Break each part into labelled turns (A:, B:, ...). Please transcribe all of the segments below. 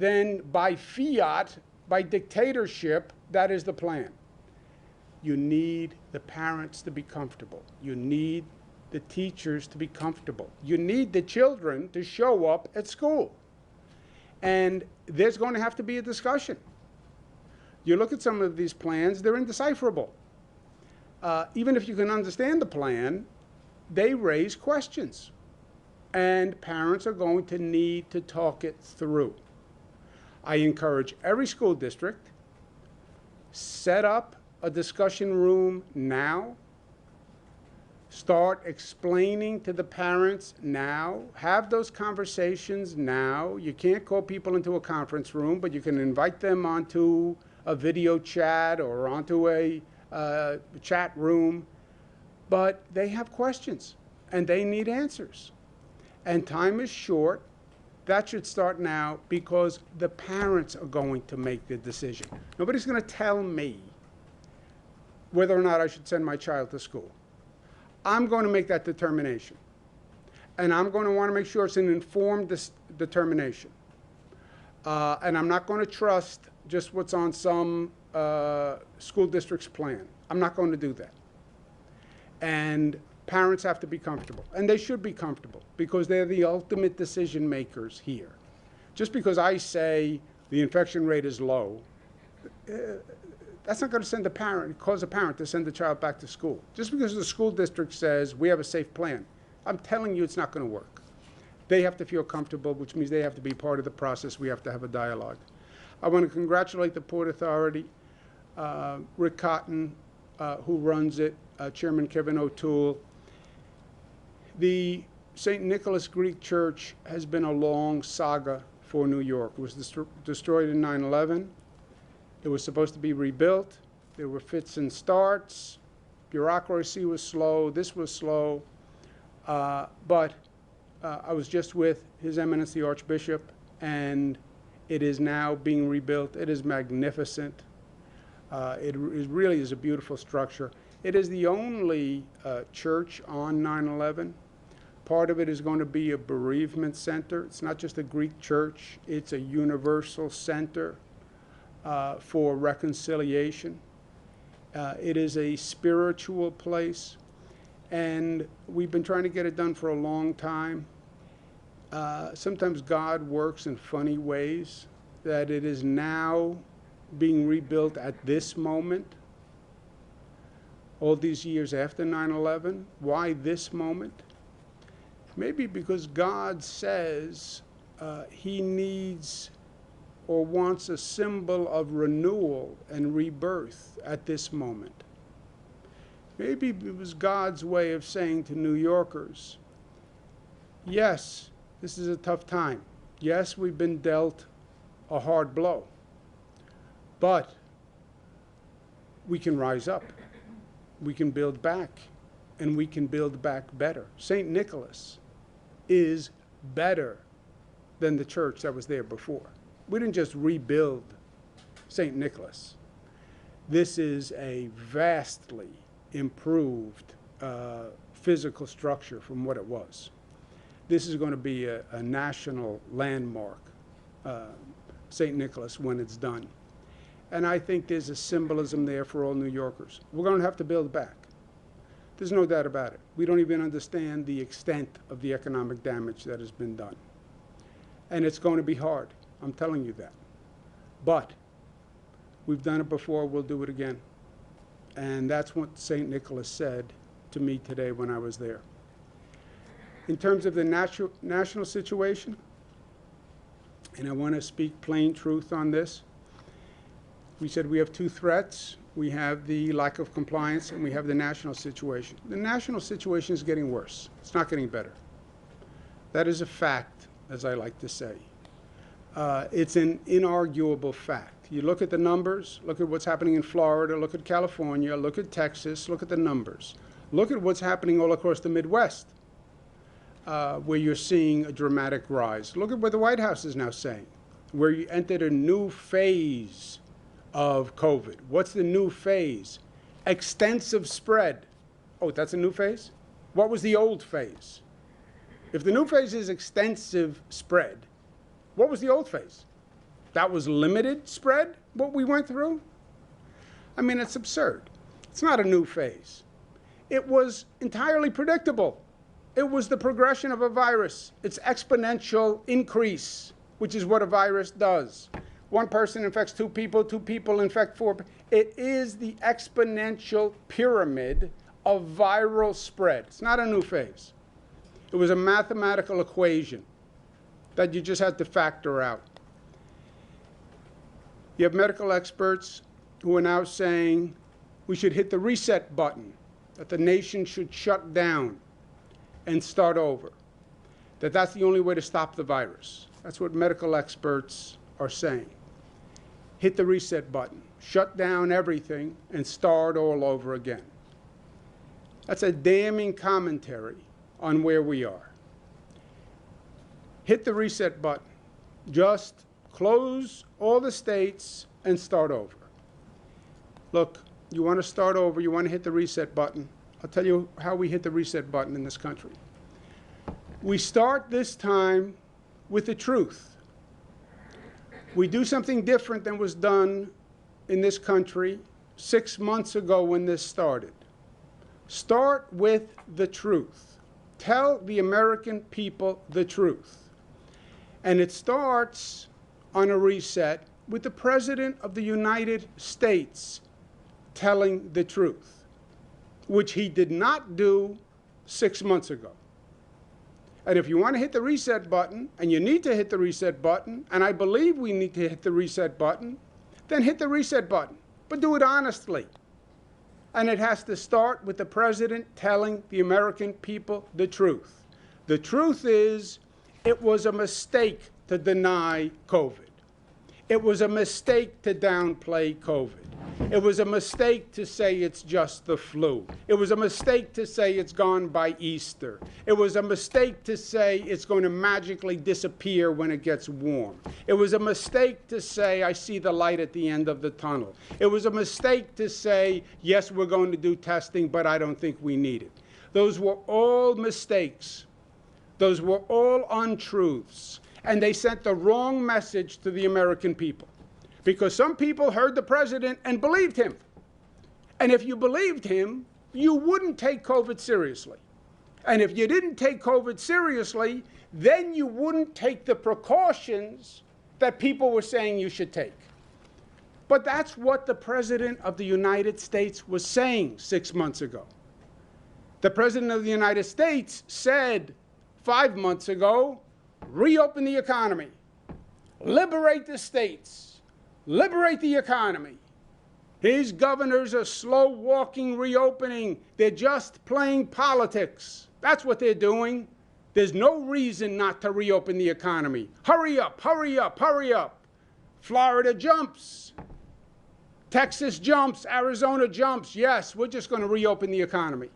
A: then by fiat, by dictatorship, that is the plan. You need the parents to be comfortable. You need the teachers to be comfortable. You need the children to show up at school. And there's going to have to be a discussion. You look at some of these plans, they're indecipherable. Even if you can understand the plan, they raise questions. And parents are going to need to talk it through. I encourage every school district, set up a discussion room now. Start explaining to the parents now. Have those conversations now. You can't call people into a conference room, but you can invite them onto a video chat or onto a chat room. But they have questions, and they need answers. And time is short. That should start now because the parents are going to make the decision. Nobody's going to tell me whether or not I should send my child to school. I'm going to make that determination. And I'm going to want to make sure it's an informed determination. And I'm not going to trust just what's on some school district's plan. I'm not going to do that. And parents have to be comfortable. And they should be comfortable because they're the ultimate decision makers here. Just because I say the infection rate is low, that's not going to cause a parent to send the child back to school. Just because the school district says we have a safe plan, I'm telling you it's not going to work. They have to feel comfortable, which means they have to be part of the process. We have to have a dialogue. I want to congratulate the Port Authority, Rick Cotton, who runs it, Chairman Kevin O'Toole. The St. Nicholas Greek Church has been a long saga for New York. It was destroyed in 9/11. It was supposed to be rebuilt. There were fits and starts. Bureaucracy was slow. This was slow. But I was just with His Eminence the Archbishop, and it is now being rebuilt. It is magnificent. It really is a beautiful structure. It is the only church on 9/11. Part of it is going to be a bereavement center. It's not just a Greek church. It's a universal center for reconciliation. It is a spiritual place, and we've been trying to get it done for a long time. Sometimes God works in funny ways, that it is now being rebuilt at this moment, all these years after 9/11. Why this moment? Maybe because God says He needs or wants a symbol of renewal and rebirth at this moment. Maybe it was God's way of saying to New Yorkers, yes, this is a tough time. Yes, we've been dealt a hard blow, but we can rise up. We can build back, and we can build back better. St. Nicholas is better than the church that was there before. We didn't just rebuild St. Nicholas. This is a vastly improved physical structure from what it was. This is going to be a national landmark, St. Nicholas, when it's done. And I think there's a symbolism there for all New Yorkers. We're going to have to build back. There's no doubt about it. We don't even understand the extent of the economic damage that has been done. And it's going to be hard. I'm telling you that. But we've done it before. We'll do it again. And that's what St. Nicholas said to me today when I was there. In terms of the national situation, and I want to speak plain truth on this, we said we have two threats. We have the lack of compliance, and we have the national situation. The national situation is getting worse. It's not getting better. That is a fact, as I like to say. It's an inarguable fact. You look at the numbers, look at what's happening in Florida, look at California, look at Texas, look at the numbers. Look at what's happening all across the Midwest, where you're seeing a dramatic rise. Look at what the White House is now saying, where you entered a new phase of COVID. What's the new phase? Extensive spread. Oh, that's a new phase? What was the old phase? If the new phase is extensive spread, what was the old phase? That was limited spread, what we went through? I mean, it's absurd. It's not a new phase. It was entirely predictable. It was the progression of a virus. It's exponential increase, which is what a virus does. One person infects two people infect four. It is the exponential pyramid of viral spread. It's not a new phase. It was a mathematical equation that you just had to factor out. You have medical experts who are now saying we should hit the reset button, that the nation should shut down and start over, that that's the only way to stop the virus. That's what medical experts are saying. Hit the reset button, shut down everything, and start all over again. That's a damning commentary on where we are. Hit the reset button. Just close all the states and start over. Look, you want to start over, you want to hit the reset button. I'll tell you how we hit the reset button in this country. We start this time with the truth. We do something different than was done in this country 6 months ago when this started. Start with the truth. Tell the American people the truth. And it starts on a reset with the President of the United States telling the truth, which he did not do 6 months ago. And if you want to hit the reset button, and you need to hit the reset button, and I believe we need to hit the reset button, then hit the reset button, but do it honestly. And it has to start with the President telling the American people the truth. The truth is, it was a mistake to deny COVID. It was a mistake to downplay COVID. It was a mistake to say it's just the flu. It was a mistake to say it's gone by Easter. It was a mistake to say it's going to magically disappear when it gets warm. It was a mistake to say I see the light at the end of the tunnel. It was a mistake to say, yes, we're going to do testing, but I don't think we need it. Those were all mistakes. Those were all untruths. And they sent the wrong message to the American people. Because some people heard the president and believed him. And if you believed him, you wouldn't take COVID seriously. And if you didn't take COVID seriously, then you wouldn't take the precautions that people were saying you should take. But that's what the President of the United States was saying 6 months ago. The President of the United States said 5 months ago, reopen the economy, liberate the states, liberate the economy. His governors are slow-walking reopening. They're just playing politics. That's what they're doing. There's no reason not to reopen the economy. Hurry up, hurry up, hurry up. Florida jumps. Texas jumps. Arizona jumps. Yes, we're just going to reopen the economy.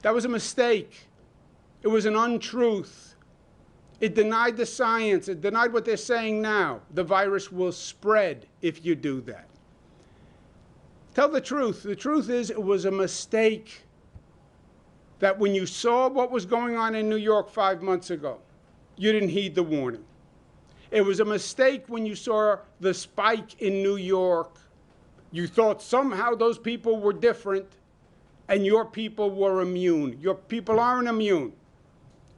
A: That was a mistake. It was an untruth. It denied the science. It denied what they're saying now. The virus will spread if you do that. Tell the truth. The truth is it was a mistake that when you saw what was going on in New York 5 months ago, you didn't heed the warning. It was a mistake when you saw the spike in New York. You thought somehow those people were different and your people were immune. Your people aren't immune.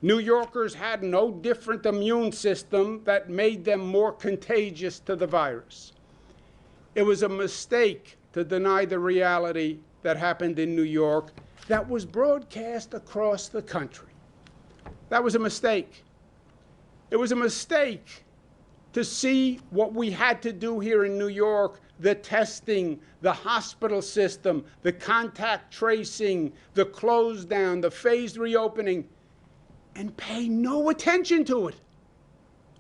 A: New Yorkers had no different immune system that made them more contagious to the virus. It was a mistake to deny the reality that happened in New York that was broadcast across the country. That was a mistake. It was a mistake to see what we had to do here in New York, the testing, the hospital system, the contact tracing, the close down, the phased reopening, and pay no attention to it.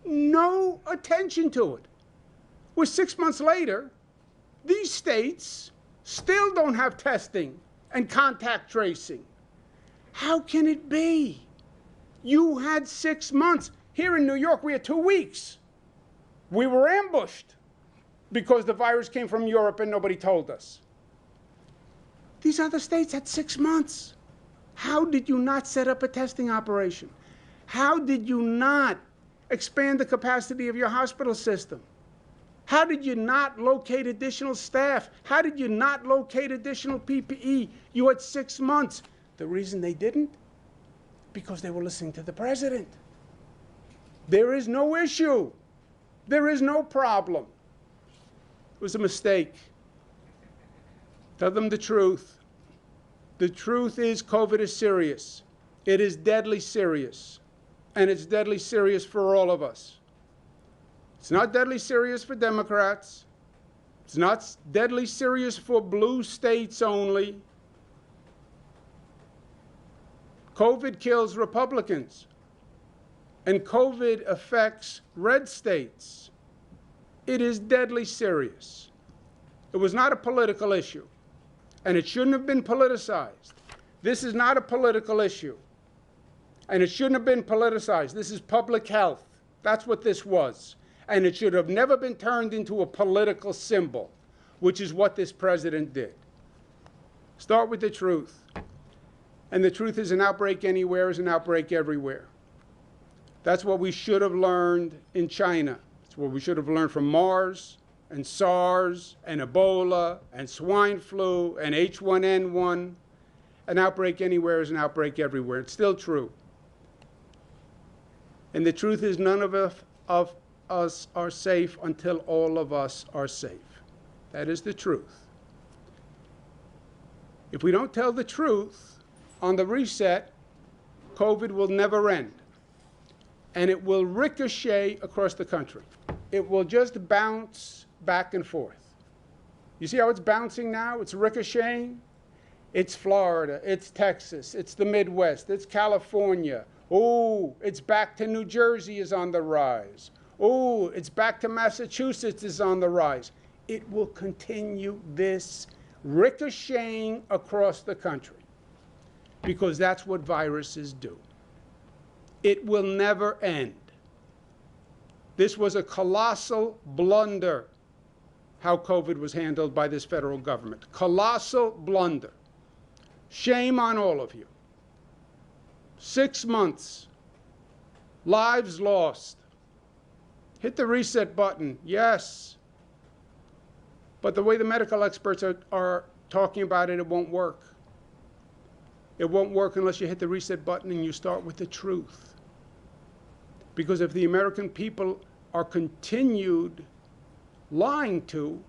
A: No attention to it. Well, 6 months later, these states still don't have testing and contact tracing. How can it be? You had 6 months. Here in New York, we had 2 weeks. We were ambushed because the virus came from Europe and nobody told us. These other states had 6 months. How did you not set up a testing operation? How did you not expand the capacity of your hospital system? How did you not locate additional staff? How did you not locate additional PPE? You had 6 months. The reason they didn't? Because they were listening to the president. There is no issue. There is no problem. It was a mistake. Tell them the truth. The truth is COVID is serious. It is deadly serious. And it's deadly serious for all of us. It's not deadly serious for Democrats. It's not deadly serious for blue states only. COVID kills Republicans. And COVID affects red states. It is deadly serious. It was not a political issue. And it shouldn't have been politicized. This is not a political issue. And it shouldn't have been politicized. This is public health. That's what this was. And it should have never been turned into a political symbol, which is what this president did. Start with the truth. And the truth is an outbreak anywhere is an outbreak everywhere. That's what we should have learned in China. It's what we should have learned from MERS and SARS and Ebola and swine flu and H1N1. An outbreak anywhere is an outbreak everywhere. It's still true. And the truth is none of us are safe until all of us are safe. That is the truth. If we don't tell the truth on the reset, COVID will never end. And it will ricochet across the country. It will just bounce back and forth. You see how it's bouncing now? It's ricocheting. It's Florida, it's Texas, it's the Midwest, it's California. Oh, it's back to New Jersey is on the rise. Oh, it's back to Massachusetts is on the rise. It will continue this ricocheting across the country because that's what viruses do. It will never end. This was a colossal blunder, how COVID was handled by this federal government. Colossal blunder. Shame on all of you. 6 months. Lives lost. Hit the reset button, yes. But the way the medical experts are talking about it, it won't work. It won't work unless you hit the reset button and you start with the truth. Because if the American people are continued lying to,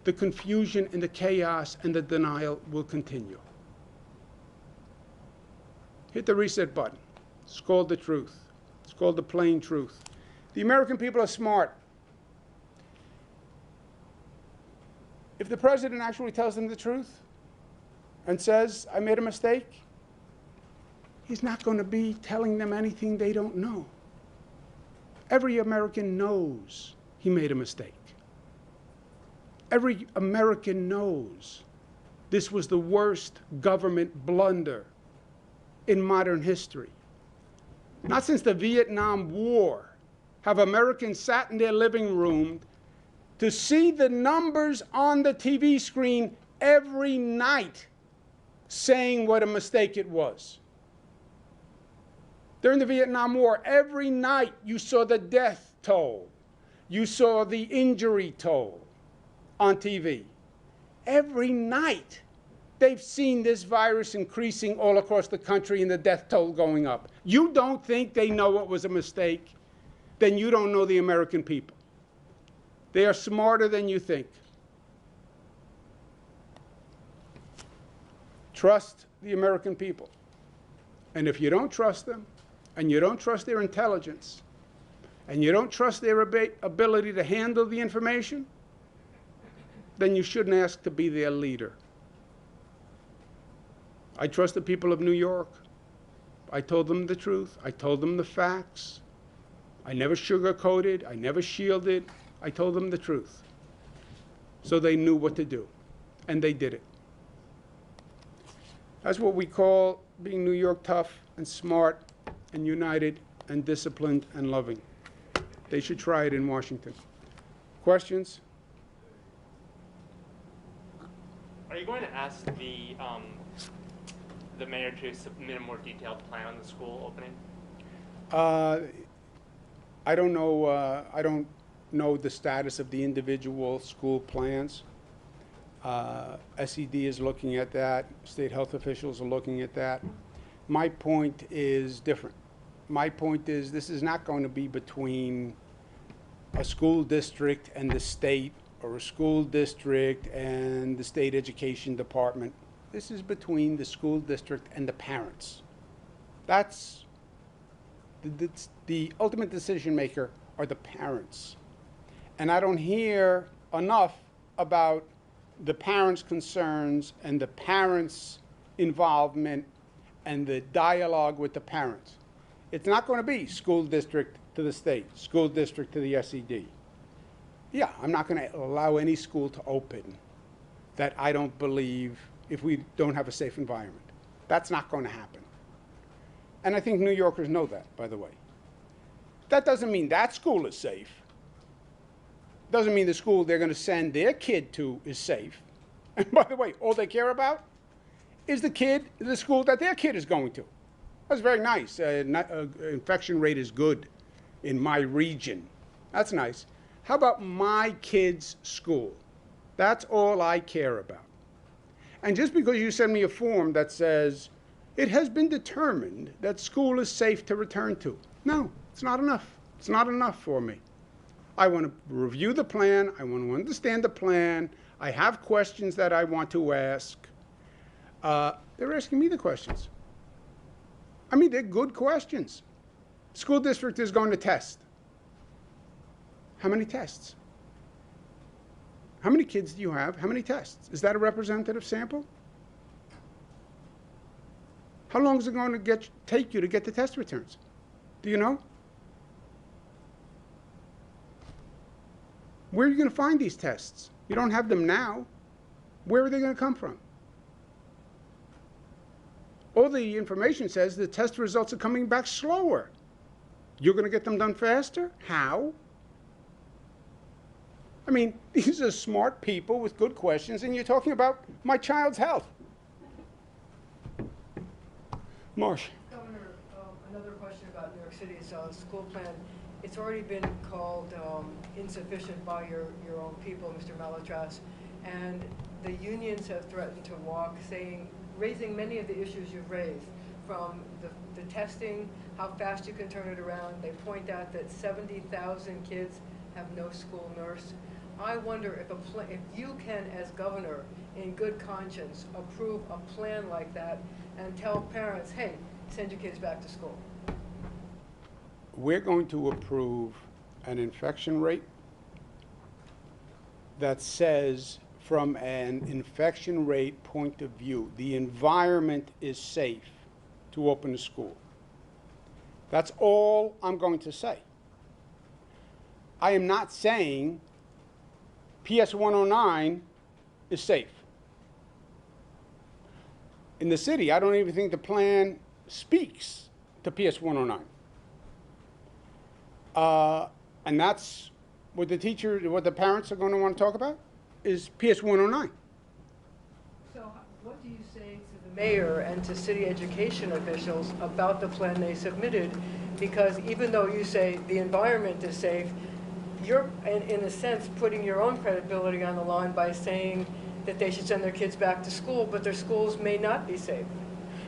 A: the confusion and the chaos and the denial will continue. Hit the reset button. It's called the truth. It's called the plain truth. The American people are smart. If the president actually tells them the truth and says, I made a mistake, he's not going to be telling them anything they don't know. Every American knows he made a mistake. Every American knows this was the worst government blunder in modern history. Not since the Vietnam War have Americans sat in their living room to see the numbers on the TV screen every night saying what a mistake it was. During the Vietnam War, every night you saw the death toll. You saw the injury toll on TV. Every night they've seen this virus increasing all across the country and the death toll going up. You don't think they know it was a mistake? Then you don't know the American people. They are smarter than you think. Trust the American people. And if you don't trust them, and you don't trust their intelligence, and you don't trust their ability to handle the information, then you shouldn't ask to be their leader. I trust the people of New York. I told them the truth. I told them the facts. I never sugarcoated. I never shielded. I told them the truth. So they knew what to do. And they did it. That's what we call being New York tough and smart and united and disciplined and loving. They should try it in Washington. Questions?
B: Are you going to ask the mayor to submit a more detailed plan on the school opening?
A: I don't know. I don't know the status of the individual school plans. SED is looking at that. State health officials are looking at that. My point is different. My point is this is not going to be between a school district and the state, or a school district and the state education department. This is between the school district and the parents. That's the ultimate decision maker are the parents. And I don't hear enough about the parents' concerns and the parents' involvement and the dialogue with the parents. It's not going to be school district to the state, school district to the SED. Yeah, I'm not going to allow any school to open that I don't believe if we don't have a safe environment. That's not going to happen. And I think New Yorkers know that, by the way. That doesn't mean that school is safe. Doesn't mean the school they're going to send their kid to is safe. And by the way, all they care about is the school that their kid is going to. That's very nice. Infection rate is good in my region. That's nice. How about my kid's school? That's all I care about. And just because you send me a form that says, it has been determined that school is safe to return to. No, it's not enough. It's not enough for me. I want to review the plan. I want to understand the plan. I have questions that I want to ask. They're asking me the questions. I mean, they're good questions. School district is going to test. How many tests? How many kids do you have? How many tests? Is that a representative sample? How long is it going to take you to get the test returns? Do you know? Where are you going to find these tests? You don't have them now. Where are they going to come from? All the information says the test results are coming back slower. You're going to get them done faster? How? I mean, these are smart people with good questions, and you're talking about my child's health. Marsh.
C: Governor, another question about New York City's school plan. It's already been called insufficient by your own people, Mr. Malotras, and the unions have threatened to walk, raising many of the issues you've raised, from the testing, how fast you can turn it around. They point out that 70,000 kids have no school nurse. I wonder if you can, as governor, in good conscience, approve a plan like that and tell parents, hey, send your kids back to school.
A: We're going to approve an infection rate that says, from an infection rate point of view, the environment is safe to open a school. That's all I'm going to say. I am not saying PS 109 is safe. In the city, I don't even think the plan speaks to PS 109. And that's what the parents are going to want to talk about, is PS 109.
C: So what do you say to the mayor and to city education officials about the plan they submitted? Because even though you say the environment is safe, you're, in a sense, putting your own credibility on the line by saying that they should send their kids back to school, but their schools may not be safe.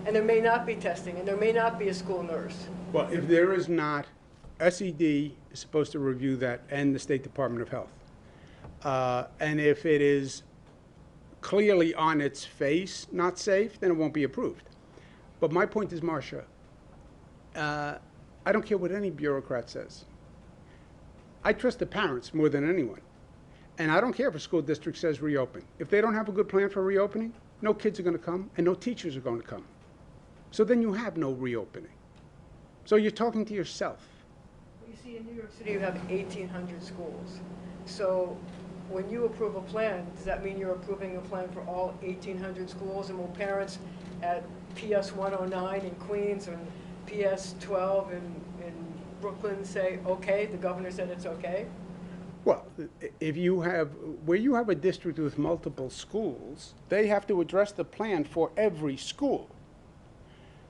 C: And there may not be testing, and there may not be a school nurse.
A: Well, if there is not, SED is supposed to review that, and the State Department of Health. And if it is clearly on its face not safe, then it won't be approved. But my point is, Marcia, I don't care what any bureaucrat says. I trust the parents more than anyone. And I don't care if a school district says reopen. If they don't have a good plan for reopening, no kids are going to come and no teachers are going to come. So then you have no reopening. So you're talking to yourself.
C: You see, in New York City, you have 1,800 schools. So when you approve a plan, does that mean you're approving a plan for all 1,800 schools? And will parents at PS 109 in Queens and PS 12 in Brooklyn say, okay, the governor said it's okay?
A: Well, if you have, where you have a district with multiple schools, they have to address the plan for every school.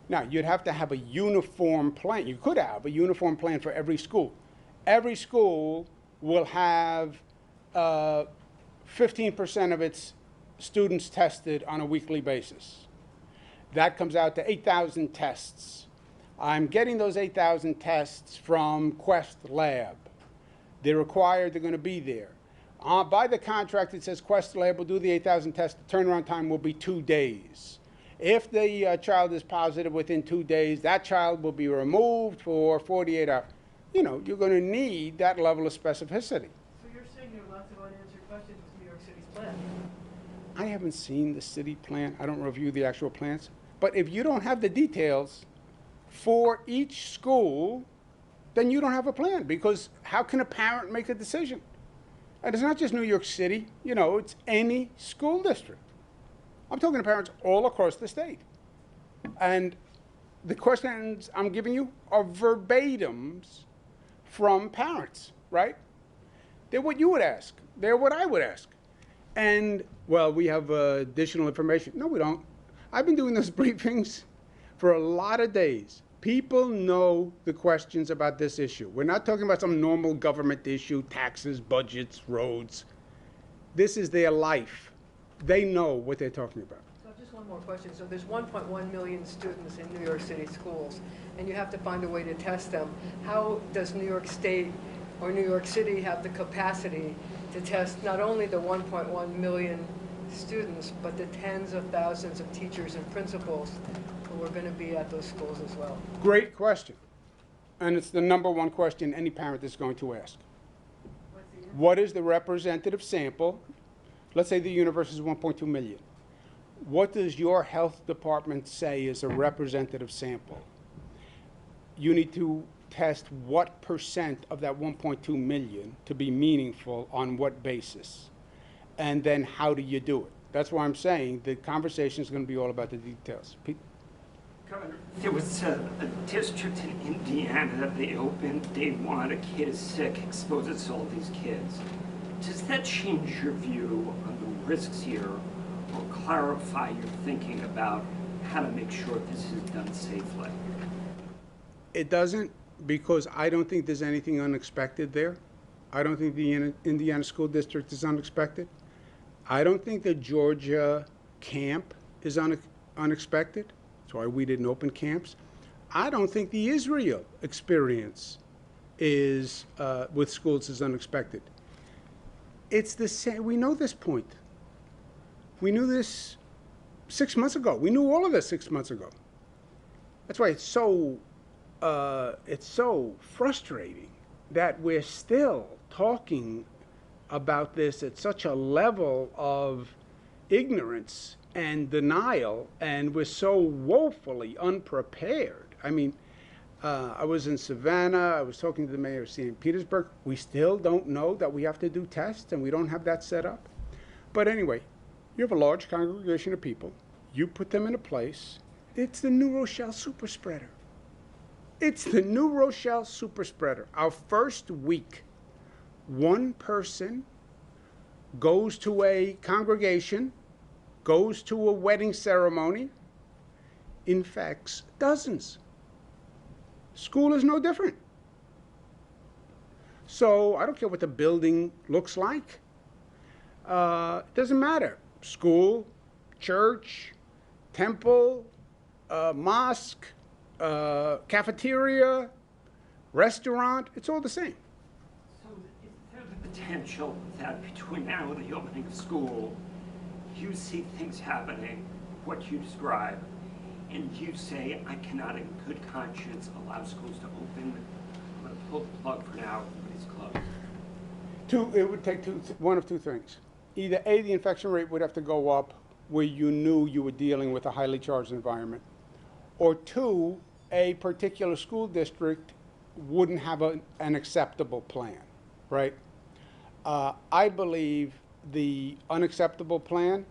A: Now, you'd have to have a uniform plan. You could have a uniform plan for every school. Every school will have 15% of its students tested on a weekly basis. That comes out to 8,000 tests. I'm getting those 8,000 tests from Quest Lab. They're required, they're going to be there. By the contract, it says Quest Lab will do the 8,000 tests. The turnaround time will be 2 days. If the child is positive within 2 days, that child will be removed for 48 hours. You know, you're going to need that level of specificity.
C: So you're saying there are lots of unanswered questions with New York City's plan?
A: I haven't seen the city plan. I don't review the actual plans. But if you don't have the details for each school, then you don't have a plan, because how can a parent make a decision? And it's not just New York City, you know, it's any school district. I'm talking to parents all across the state. And the questions I'm giving you are verbatims from parents, right? They're what you would ask. They're what I would ask. And, well, we have additional information. No, we don't. I've been doing those briefings for a lot of days. People know the questions about this issue. We're not talking about some normal government issue, taxes, budgets, roads. This is their life. They know what they're talking about.
C: So just one more question. So there's 1.1 million students in New York City schools, and you have to find a way to test them. How does New York State or New York City have the capacity to test not only the 1.1 million students, but the tens of thousands of teachers and principals who are going to be at those schools as well?
A: Great question. And it's the number one question any parent is going to ask. What is the representative sample? Let's say the universe is 1.2 million. What does your health department say is a representative sample? You need to test what percent of that 1.2 million to be meaningful on what basis? And then how do you do it? That's why I'm saying the conversation is going to be all about the details. Pete?
D: Governor, there was a district in Indiana that they opened day one. A kid is sick, exposes all these kids. Does that change your view on the risks here, or clarify your thinking about how to make sure this is done safely?
A: It doesn't, because I don't think there's anything unexpected there. I don't think the Indiana School District is unexpected. I don't think the Georgia camp is unexpected. That's why we didn't open camps. I don't think the Israel experience is with schools is unexpected. It's the same. We know this point. We knew this 6 months ago. We knew all of this 6 months ago. That's why it's so frustrating that we're still talking about this at such a level of ignorance and denial, and we're so woefully unprepared. I mean, I was in Savannah, I was talking to the mayor of St. Petersburg. We still don't know that we have to do tests, and we don't have that set up. But anyway, you have a large congregation of people, you put them in a place, it's the New Rochelle super spreader. It's the New Rochelle super spreader. Our first week, one person goes to a congregation, goes to a wedding ceremony, infects dozens. School is no different. So I don't care what the building looks like. It doesn't matter. School, church, temple, mosque, cafeteria, restaurant, it's all the same.
D: So is there the potential that between now and the opening of school, you see things happening, what you describe, and you say, I cannot in good conscience allow schools to open, I'm going to pull the plug for now, everybody's closed?
A: It would take one of two things. Either A, the infection rate would have to go up where you knew you were dealing with a highly charged environment, or two, a particular school district wouldn't have an acceptable plan, right? I believe the unacceptable plan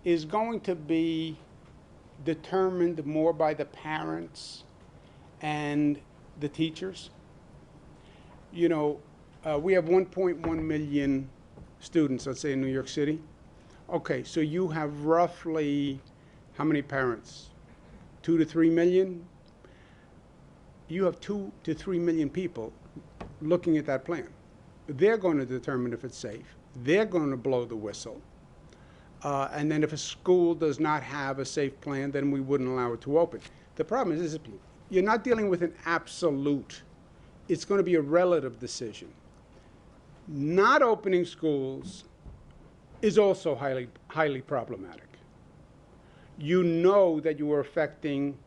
A: is going to be determined more by the parents and the teachers. You know, we have 1.1 million students, let's say, in New York City. Okay, so you have roughly how many parents? 2 to 3 million? You have 2 to 3 million people looking at that plan. They're going to determine if it's safe. They're going to blow the whistle. And then if a school does not have a safe plan, then we wouldn't allow it to open. The problem is you're not dealing with an absolute. It's going to be a relative decision. Not opening schools is also highly problematic. You know that you are affecting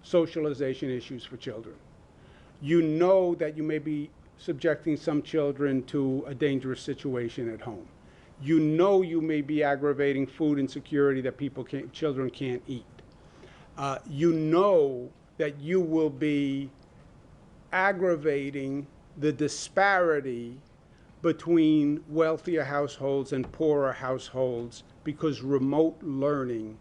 A: socialization issues for children. You know that you may be subjecting some children to a dangerous situation at home. You know you may be aggravating food insecurity that children can't eat. You know that you will be aggravating the disparity between wealthier households and poorer households, because remote learning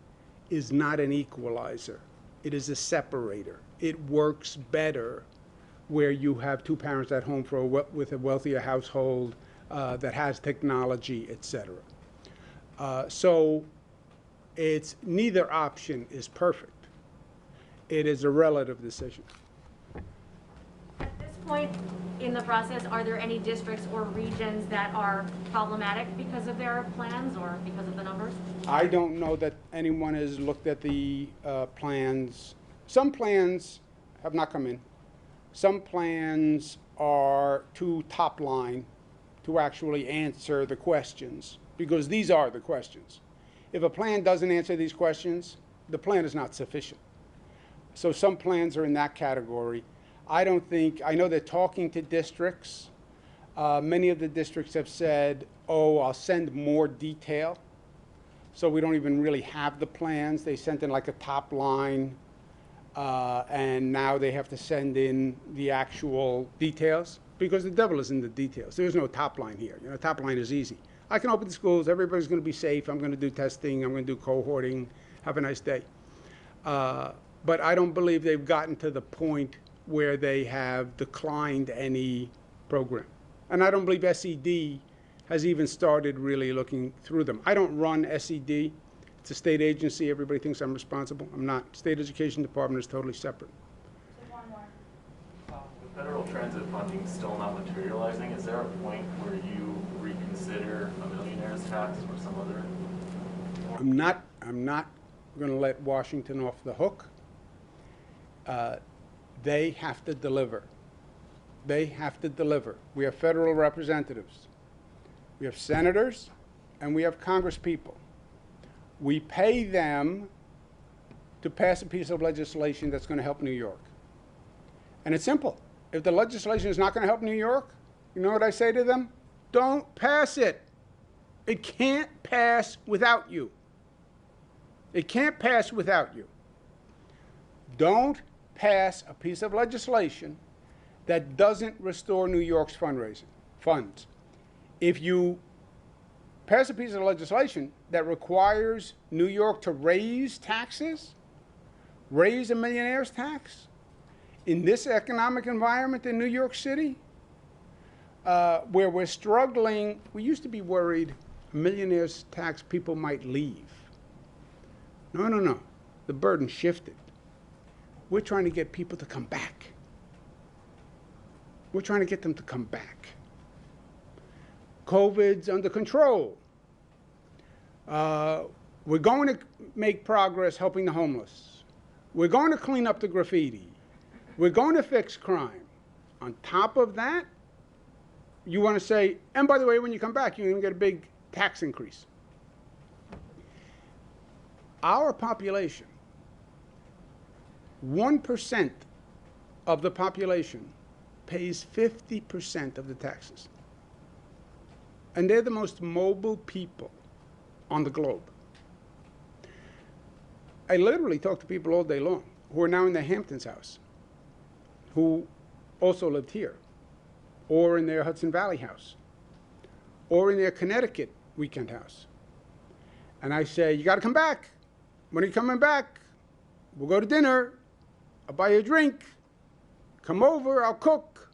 A: is not an equalizer. It is a separator. It works better where you have two parents at home with a wealthier household that has technology, etc. So it's neither option is perfect. It is a relative decision.
E: At this point in the process, are there any districts or regions that are problematic because of their plans or because of the numbers?
A: I don't know that anyone has looked at the plans. Some plans have not come in. Some plans are too top line to actually answer the questions, because these are the questions. If a plan doesn't answer these questions, the plan is not sufficient. So some plans are in that category. I know they're talking to districts. Many of the districts have said, oh, I'll send more detail. So we don't even really have the plans. They sent in like a top line, and now they have to send in the actual details, because the devil is in the details. There's no top line here. Top line is easy. I can open the schools. Everybody's going to be safe. I'm going to do testing. I'm going to do cohorting. Have a nice day. But I don't believe they've gotten to the point where they have declined any program. And I don't believe SED has even started really looking through them. I don't run SED. It's a state agency. Everybody thinks I'm responsible. I'm not. State Education Department is totally separate.
E: One more.
F: With federal transit funding still not materializing, is there a point where you reconsider a millionaire's tax or some other?
A: I'm not going to let Washington off the hook. They have to deliver. They have to deliver. We have federal representatives. We have senators, and we have congresspeople. We pay them to pass a piece of legislation that's going to help New York. And it's simple. If the legislation is not going to help New York, you know what I say to them? Don't pass it. It can't pass without you. It can't pass without you. Don't pass a piece of legislation that doesn't restore New York's funds. If you pass a piece of legislation that requires New York to raise taxes, raise a millionaire's tax, in this economic environment in New York City, where we're struggling, we used to be worried a millionaire's tax people might leave. No. The burden shifted. We're trying to get people to come back. We're trying to get them to come back. COVID's under control. We're going to make progress helping the homeless. We're going to clean up the graffiti. We're going to fix crime. On top of that, you want to say, and by the way, when you come back, you're going to get a big tax increase. Our population, 1% of the population pays 50% of the taxes. And they're the most mobile people on the globe. I literally talk to people all day long who are now in their Hamptons house, who also lived here, or in their Hudson Valley house, or in their Connecticut weekend house. And I say, you got to come back. When are you coming back? We'll go to dinner. I'll buy you a drink. Come over, I'll cook.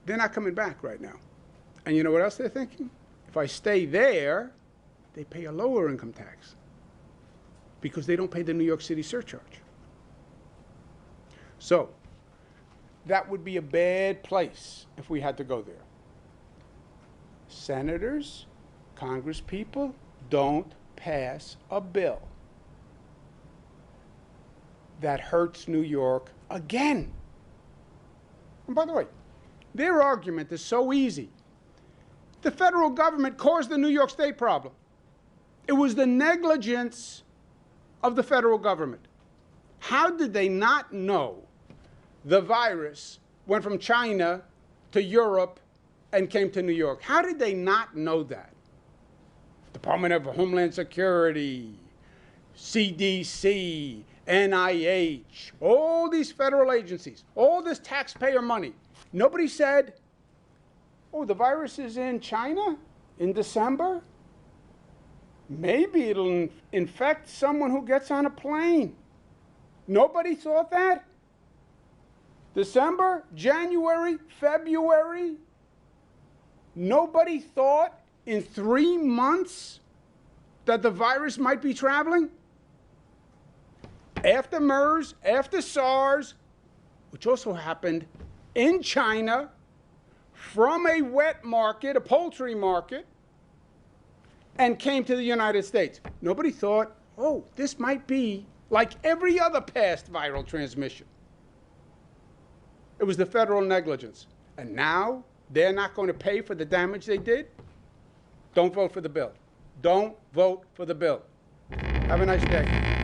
A: They're not coming back right now. And you know what else they're thinking? If I stay there, they pay a lower income tax because they don't pay the New York City surcharge. So that would be a bad place if we had to go there. senators, congresspeople don't pass a bill that hurts New York again. And by the way, their argument is so easy. The federal government caused the New York State problem. It was the negligence of the federal government. How did they not know the virus went from China to Europe and came to New York? How did they not know that? Department of Homeland Security, CDC, NIH, all these federal agencies, all this taxpayer money. Nobody said, oh, the virus is in China in December? Maybe it'll infect someone who gets on a plane. Nobody thought that? December, January, February? Nobody thought in 3 months that the virus might be traveling? After MERS, after SARS, which also happened in China, from a wet market, a poultry market, and came to the United States. Nobody thought, oh, this might be like every other past viral transmission. It was the federal negligence. And now they're not going to pay for the damage they did? Don't vote for the bill. Don't vote for the bill. Have a nice day.